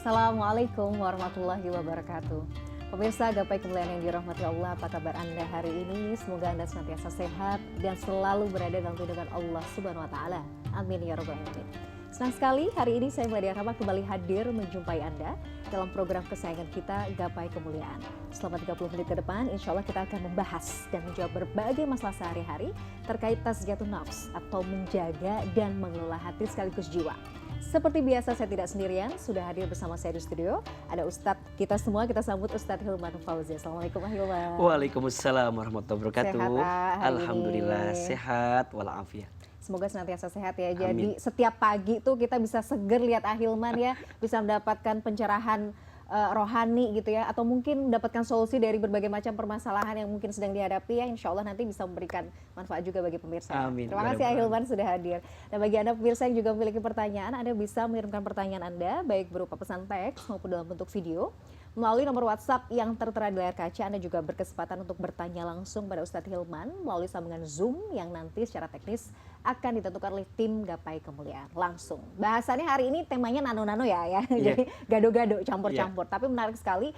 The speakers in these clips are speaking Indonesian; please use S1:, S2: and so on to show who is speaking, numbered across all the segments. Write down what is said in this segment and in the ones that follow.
S1: Assalamualaikum warahmatullahi wabarakatuh. Pemirsa Gapai Kemuliaan yang dirahmati Allah, apa kabar Anda hari ini? Semoga Anda senantiasa sehat dan selalu berada dalam lindungan Allah Subhanahu wa taala. Amin ya rabbal alamin. Senang sekali hari ini saya Meladia Rahma kembali hadir menjumpai Anda dalam program kesayangan kita Gapai Kemuliaan. Selama 30 menit ke depan, insya Allah kita akan membahas dan menjawab berbagai masalah sehari-hari terkait tazkiyatun nafs atau menjaga dan mengelola hati sekaligus jiwa. Seperti biasa saya tidak sendirian, sudah hadir bersama saya di studio. Ada Ustadz kita semua, kita sambut Ustadz Hilman Fauzi. Assalamualaikum Hilman.
S2: Waalaikumsalam warahmatullahi wabarakatuh.
S1: Sehat,
S2: Alhamdulillah
S1: ini.
S2: Sehat walafiat.
S1: Semoga senantiasa sehat ya.
S2: Amin.
S1: Jadi setiap pagi tuh kita bisa seger lihat Ahilman ya, bisa mendapatkan pencerahan rohani gitu ya, atau mungkin mendapatkan solusi dari berbagai macam permasalahan yang mungkin sedang dihadapi ya. Insya Allah nanti bisa memberikan manfaat juga bagi pemirsa.
S2: Amin.
S1: Terima kasih Ahilman sudah hadir. Dan bagi Anda pemirsa yang juga memiliki pertanyaan, Anda bisa mengirimkan pertanyaan Anda baik berupa pesan teks maupun dalam bentuk video melalui nomor WhatsApp yang tertera di layar kaca. Anda juga berkesempatan untuk bertanya langsung pada Ustadz Hilman melalui sambungan Zoom yang nanti secara teknis akan ditentukan oleh tim Gapai Kemuliaan langsung. Bahasannya hari ini temanya nano-nano ya.
S2: Yeah.
S1: Jadi gado-gado, campur-campur. Tapi menarik sekali.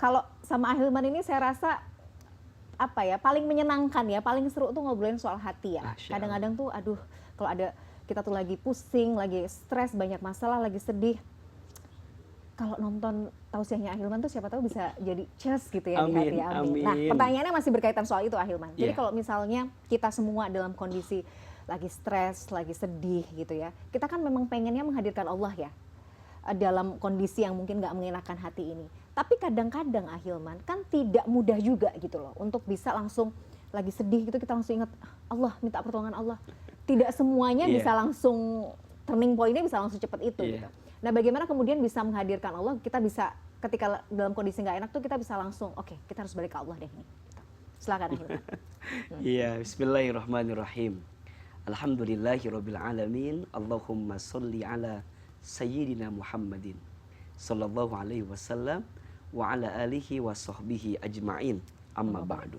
S1: Kalau sama Ahilman ini saya rasa paling menyenangkan ya, paling seru tuh ngobrolin soal hati ya. Kadang-kadang tuh aduh, kalau ada kita tuh lagi pusing, lagi stres, banyak masalah, lagi sedih. Kalau nonton tausiahnya Ahilman tuh siapa tahu bisa jadi cheers gitu ya.
S2: Amin,
S1: di hati. Amin.
S2: amin.
S1: Nah, pertanyaannya masih berkaitan soal itu Ahilman. Jadi
S2: Yeah.
S1: kalau misalnya kita semua dalam kondisi lagi stres, lagi sedih gitu ya, kita kan memang pengennya menghadirkan Allah ya dalam kondisi yang mungkin nggak mengenakan hati ini. Tapi kadang-kadang Ahilman kan tidak mudah juga gitu loh untuk bisa langsung lagi sedih gitu kita langsung ingat Allah, minta pertolongan Allah. Tidak semuanya
S2: Yeah.
S1: bisa langsung turning point-nya bisa langsung cepat itu
S2: Yeah.
S1: gitu. Nah, bagaimana kemudian bisa menghadirkan Allah, kita bisa ketika dalam kondisi nggak enak tuh kita bisa langsung, oke, kita harus balik ke Allah deh ini. Silakan Ahilman.
S2: Iya, bismillahirrahmanirrahim. Alhamdulillahirabbil alamin. Allahumma sholli ala sayyidina Muhammadin sallallahu alaihi wasallam wa ala alihi wa sahbihi ajma'in. Amma ba'du.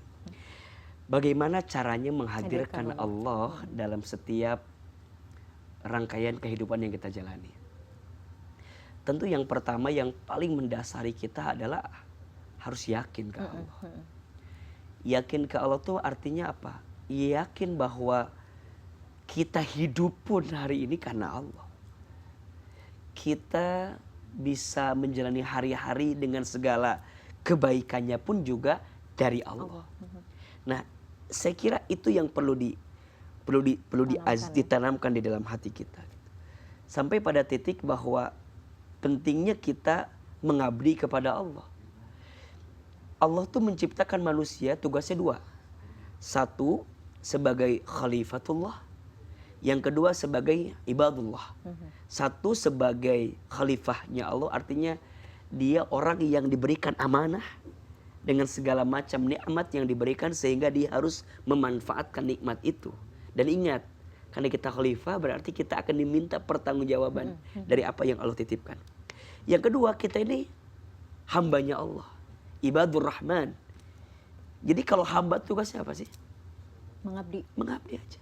S2: Bagaimana caranya menghadirkan Allah dalam setiap rangkaian kehidupan yang kita jalani? Tentu yang pertama yang paling mendasari kita adalah harus yakin ke Allah. Yakin ke Allah tuh artinya apa? Yakin bahwa kita hidup pun hari ini karena Allah. Kita bisa menjalani hari-hari dengan segala kebaikannya pun juga dari Allah. Nah, saya kira itu yang perlu ditanamkan di dalam hati kita. Sampai pada titik bahwa pentingnya kita mengabdi kepada Allah. Allah tuh menciptakan manusia tugasnya dua. Satu, sebagai khalifatullah. Yang kedua, sebagai ibadullah. Satu, sebagai khalifahnya Allah, artinya dia orang yang diberikan amanah dengan segala macam nikmat yang diberikan sehingga dia harus memanfaatkan nikmat itu. Dan ingat, karena kita khalifah berarti kita akan diminta pertanggungjawaban dari apa yang Allah titipkan. Yang kedua, kita ini hambanya Allah, ibadur rahman. Jadi kalau hamba tugasnya apa sih? Mengabdi aja.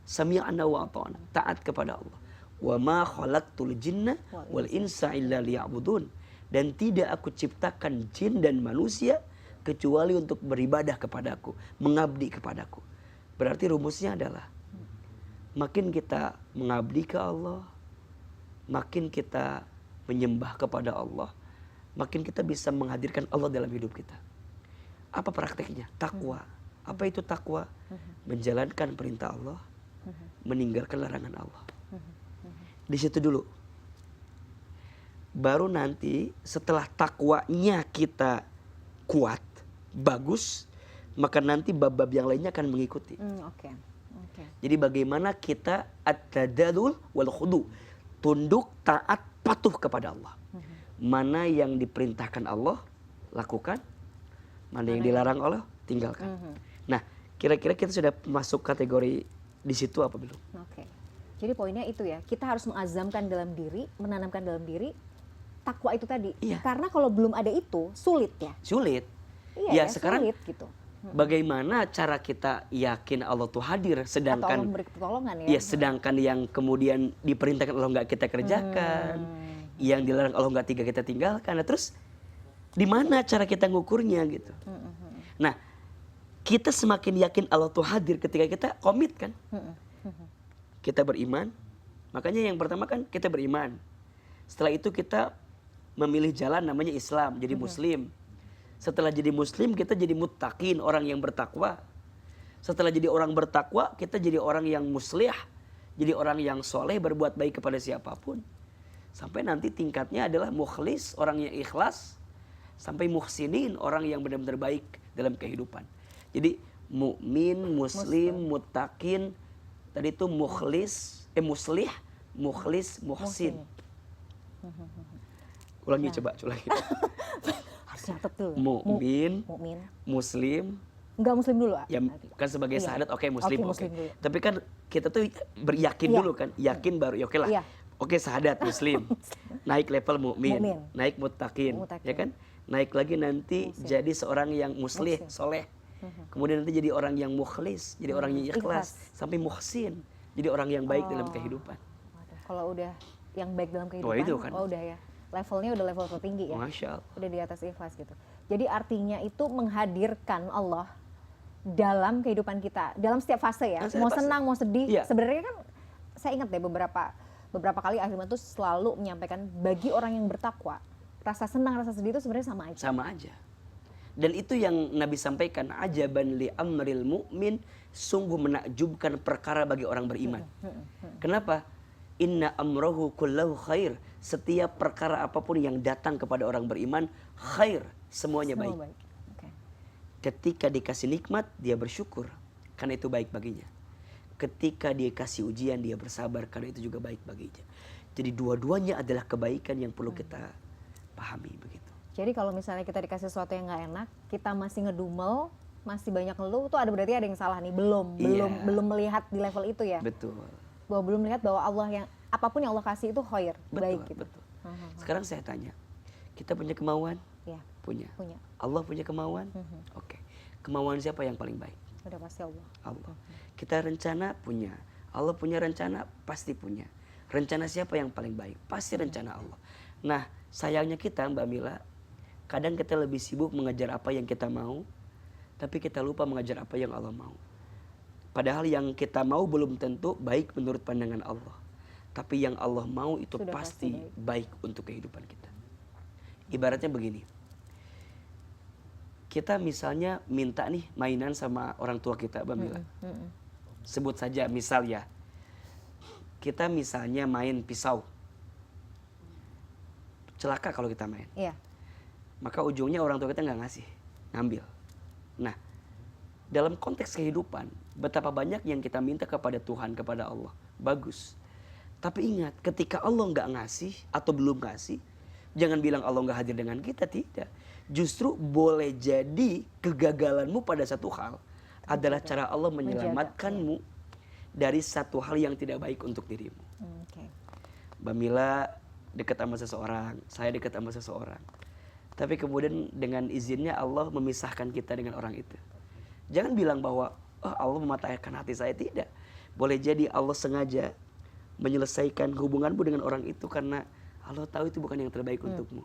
S2: Sami'na wa ata'na, taat kepada Allah. Wa ma khalaqtul jinna wal insa illa liya'budun. Dan tidak aku ciptakan jin dan manusia kecuali untuk beribadah kepadaku, mengabdi kepadaku. Berarti rumusnya adalah makin kita mengabdi ke Allah, makin kita menyembah kepada Allah, makin kita bisa menghadirkan Allah dalam hidup kita. Apa prakteknya? Takwa. Apa itu takwa? Menjalankan perintah Allah, meninggalkan larangan Allah. Di situ dulu. Baru nanti setelah takwanya kita kuat, bagus, maka nanti bab-bab yang lainnya akan mengikuti. Jadi bagaimana kita at-tadallul wal khudu, tunduk, taat, patuh kepada Allah. Mana yang diperintahkan Allah lakukan, mana yang dilarang Allah tinggalkan. Nah, kira-kira kita sudah masuk kategori di situ apa belum?
S1: Jadi poinnya itu ya, kita harus mengazamkan dalam diri, menanamkan dalam diri takwa itu tadi.
S2: Iya.
S1: Karena kalau belum ada itu sulit ya.
S2: Sulit.
S1: Iya,
S2: Ya, sekarang
S1: sulit gitu.
S2: Bagaimana cara kita yakin Allah tuh hadir
S1: Atau
S2: sedangkan
S1: Allah memberi pertolongan ya.
S2: sedangkan yang kemudian diperintahkan Allah nggak kita kerjakan. Yang dilarang Allah nggak tiga kita tinggalkan. Nah, terus di mana cara kita ngukurnya gitu? Nah, kita semakin yakin Allah tuh hadir ketika kita komit kan? Kita beriman. Makanya yang pertama kan kita beriman. Setelah itu kita memilih jalan namanya Islam, jadi Muslim. Setelah jadi Muslim kita jadi muttaqin, orang yang bertakwa. Setelah jadi orang bertakwa kita jadi orang yang muslih, jadi orang yang soleh berbuat baik kepada siapapun. Sampai nanti tingkatnya adalah mukhlis, orang yang ikhlas. Sampai muhsinin, orang yang benar-benar baik dalam kehidupan. Jadi mukmin, muslim, muttaqin, tadi itu mukhlis, muslih, mukhlis, muhsin. Ulangi coba.
S1: Harus nyatet dulu.
S2: Mukmin,
S1: Mukmin.
S2: muslim,
S1: Enggak muslim dulu, ah.
S2: ya kan sebagai syahadat oke, muslim, oke.
S1: Muslim dulu.
S2: Tapi kan kita tuh beryakin dulu kan, yakin baru ya oke lah.
S1: Iya.
S2: Oke, syahadat muslim. Naik level mukmin, naik muttaqin, ya kan? Naik lagi nanti jadi seorang yang muslih, soleh. Kemudian nanti jadi orang yang mukhlis, jadi orang yang ikhlas, sampai muhsin, jadi orang yang baik dalam kehidupan.
S1: Kalau udah yang baik dalam kehidupan,
S2: itu kan.
S1: udah ya. Levelnya udah level tertinggi ya.
S2: Masya Allah.
S1: Udah di atas ikhlas gitu. Jadi artinya itu menghadirkan Allah dalam kehidupan kita, dalam setiap fase ya. Mau senang, mau sedih.
S2: Iya.
S1: Sebenarnya kan saya ingat deh beberapa kali Ahilman tuh selalu menyampaikan bagi orang yang bertakwa, rasa senang, rasa sedih itu sebenarnya sama aja.
S2: Sama aja. Dan itu yang Nabi sampaikan, ajaban li amril mu'min, sungguh menakjubkan perkara bagi orang beriman. Kenapa? Inna amrohu kullahu khair. Setiap perkara apapun yang datang kepada orang beriman, khair, semuanya baik. Okay. Ketika dikasih nikmat, dia bersyukur, karena itu baik baginya. Ketika dia kasih ujian, dia bersabar, karena itu juga baik baginya. Jadi dua-duanya adalah kebaikan yang perlu kita pahami begitu.
S1: Jadi kalau misalnya kita dikasih sesuatu yang nggak enak, kita masih ngedumel, masih banyak ngeluh, itu berarti ada yang salah nih. Belum melihat di level itu ya.
S2: Betul.
S1: Bahwa belum melihat bahwa Allah yang apapun yang Allah kasih itu khair, baik gitu.
S2: Betul. Sekarang saya tanya, kita punya kemauan?
S1: Ya.
S2: Punya. Allah punya kemauan? Oke. Kemauan siapa yang paling baik?
S1: Udah pasti Allah.
S2: Allah. Kita rencana punya. Allah punya rencana, pasti punya. Rencana siapa yang paling baik? Pasti rencana Allah. Nah, sayangnya kita Mbak Mila, kadang kita lebih sibuk mengejar apa yang kita mau, tapi kita lupa mengejar apa yang Allah mau. Padahal yang kita mau belum tentu baik menurut pandangan Allah. Tapi yang Allah mau itu
S1: sudah
S2: pasti baik untuk kehidupan kita. Ibaratnya begini. Kita misalnya minta nih mainan sama orang tua kita, Mbak Mila. Sebut saja misal ya. Kita misalnya main pisau. Celaka kalau kita main.
S1: Iya.
S2: Maka ujungnya orang tua kita nggak ngasih, ngambil. Nah, dalam konteks kehidupan, betapa banyak yang kita minta kepada Tuhan, kepada Allah. Bagus. Tapi ingat, ketika Allah nggak ngasih atau belum ngasih, jangan bilang Allah nggak hadir dengan kita, tidak. Justru boleh jadi kegagalanmu pada satu hal adalah cara Allah menyelamatkanmu dari satu hal yang tidak baik untuk dirimu. Mbak Mila dekat sama seseorang, saya dekat sama seseorang. Tapi kemudian dengan izinnya Allah memisahkan kita dengan orang itu. Jangan bilang bahwa Allah mematahkan hati saya, tidak. Boleh jadi Allah sengaja menyelesaikan hubunganmu dengan orang itu karena Allah tahu itu bukan yang terbaik untukmu.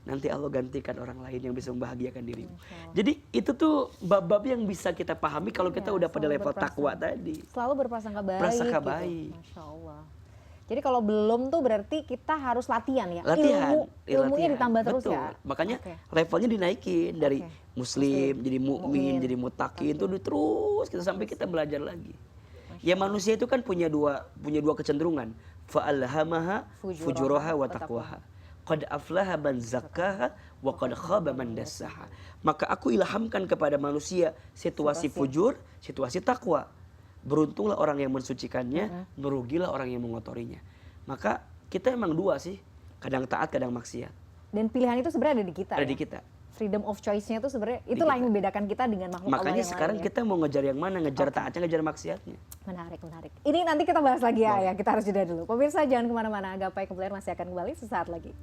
S2: Nanti Allah gantikan orang lain yang bisa membahagiakan dirimu. Jadi itu tuh bab-bab yang bisa kita pahami kalau kita udah pada level takwa tadi.
S1: Selalu berprasangka baik.
S2: Prasangka
S1: gitu.
S2: baik.
S1: Masya Allah. Jadi kalau belum tuh berarti kita harus latihan ya.
S2: Latihan.
S1: Ilmunya ditambah terus.
S2: Betul.
S1: Ya.
S2: Makanya levelnya dinaikin dari Muslim jadi mukmin, jadi muttaqin itu terus kita sampai kita belajar lagi. Ya manusia itu kan punya dua kecenderungan. Fa'alhamaha fujuraha wa taqwaha. Qad aflaha man zakkaha wa qad khaba man dassaha. Maka aku ilhamkan kepada manusia situasi fujur, situasi takwa. Beruntunglah orang yang mensucikannya, merugilah orang yang mengotorinya. Maka kita emang dua sih, kadang taat, kadang maksiat.
S1: Dan pilihan itu sebenarnya ada di kita.
S2: Ada di kita.
S1: Freedom of choice-nya itu sebenarnya itulah yang membedakan kita dengan makhluk Allah yang lain.
S2: Makanya sekarang kita mau ngejar yang mana, ngejar taatnya, ngejar maksiatnya.
S1: Menarik. Ini nanti kita bahas lagi ya, kita harus jeda dulu. Pemirsa jangan kemana-mana, Gapai Kemuliaan masih akan kembali sesaat lagi.